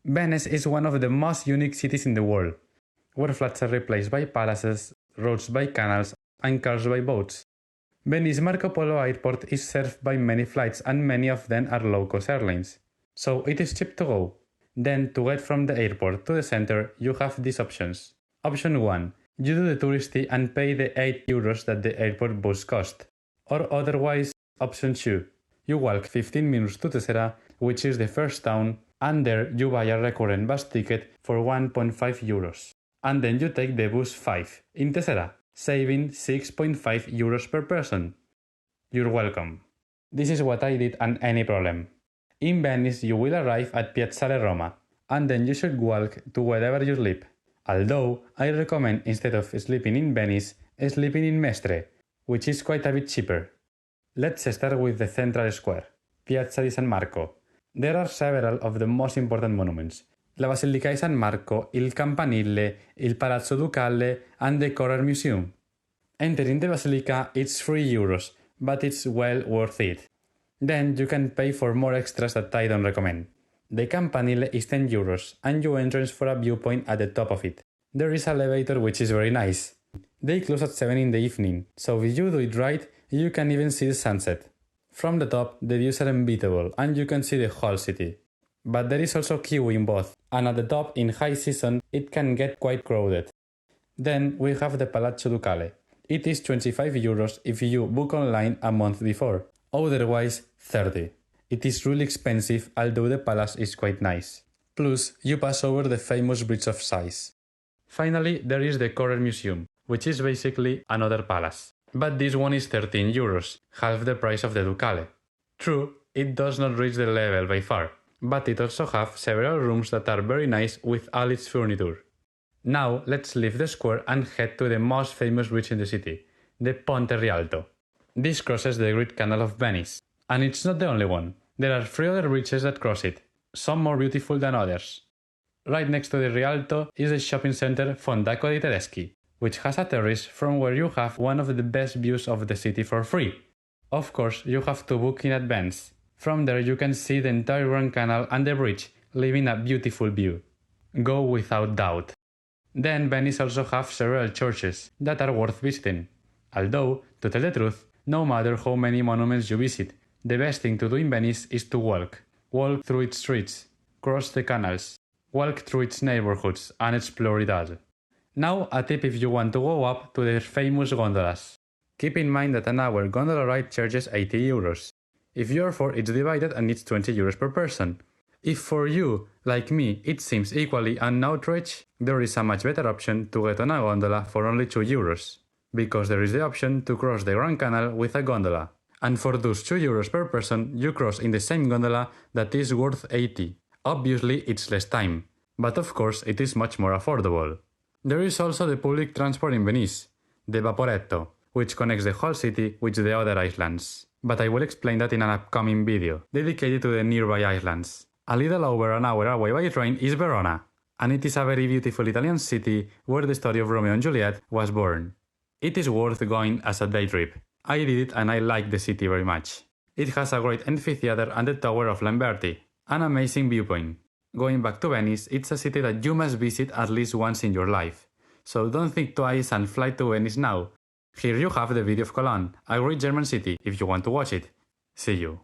Venice is one of the most unique cities in the world, where flats are replaced by palaces, roads by canals, and cars by boats. Venice Marco Polo Airport is served by many flights and many of them are low-cost airlines, so it is cheap to go. Then, to get from the airport to the center, you have these options. Option 1. You do the touristy and pay the €8 that the airport bus cost. Or otherwise, option 2. You walk 15 minutes to Tesera, which is the first town, and there you buy a recurrent bus ticket for €1.5. And then you take the bus 5 in Tesera, saving €6.5 per person. You're welcome. This is what I did and any problem. In Venice you will arrive at Piazzale Roma, and then you should walk to wherever you sleep. Although I recommend instead of sleeping in Venice, sleeping in Mestre, which is quite a bit cheaper. Let's start with the central square, Piazza di San Marco. There are several of the most important monuments. La Basilica di San Marco, il Campanile, il Palazzo Ducale, and the Coral Museum. Entering the Basilica is €3, but it's well worth it. Then you can pay for more extras that I don't recommend. The Campanile is €10 and you entrance for a viewpoint at the top of it. There is an elevator which is very nice. They close at 7 in the evening, so if you do it right, you can even see the sunset. From the top, the views are unbeatable and you can see the whole city. But there is also queue in both, and at the top in high season it can get quite crowded. Then we have the Palazzo Ducale. It is €25 if you book online a month before, otherwise 30. It is really expensive, although the palace is quite nice. Plus, you pass over the famous Bridge of Sighs. Finally, there is the Coral Museum, which is basically another palace. But this one is €13, half the price of the Ducale. True, it does not reach the level by far, but it also has several rooms that are very nice with all its furniture. Now let's leave the square and head to the most famous bridge in the city, the Ponte Rialto. This crosses the Great Canal of Venice, and it's not the only one. There are 3 other bridges that cross it, some more beautiful than others. Right next to the Rialto is the shopping center Fondaco dei Tedeschi, which has a terrace from where you have one of the best views of the city for free. Of course, you have to book in advance. From there you can see the entire Grand Canal and the bridge, leaving a beautiful view. Go without doubt. Then Venice also has several churches that are worth visiting. Although, to tell the truth, no matter how many monuments you visit, the best thing to do in Venice is to walk. Walk through its streets, cross the canals, walk through its neighborhoods, and explore it all. Now a tip if you want to go up to the famous gondolas. Keep in mind that an hour gondola ride charges €80. If you're 4, it's divided and it's €20 per person. If for you, like me, it seems equally an outrage, there is a much better option to get on a gondola for only €2. Because there is the option to cross the Grand Canal with a gondola. And for those €2 per person, you cross in the same gondola that is worth 80. Obviously, it's less time. But of course, it is much more affordable. There is also the public transport in Venice, the Vaporetto, which connects the whole city with the other islands. But I will explain that in an upcoming video, dedicated to the nearby islands. A little over an hour away by train is Verona, and it is a very beautiful Italian city where the story of Romeo and Juliet was born. It is worth going as a day trip. I did it and I like the city very much. It has a great amphitheater and the Tower of Lamberti, an amazing viewpoint. Going back to Venice, it's a city that you must visit at least once in your life. So don't think twice and fly to Venice now. Here you have the video of Cologne, a great German city if you want to watch it. See you.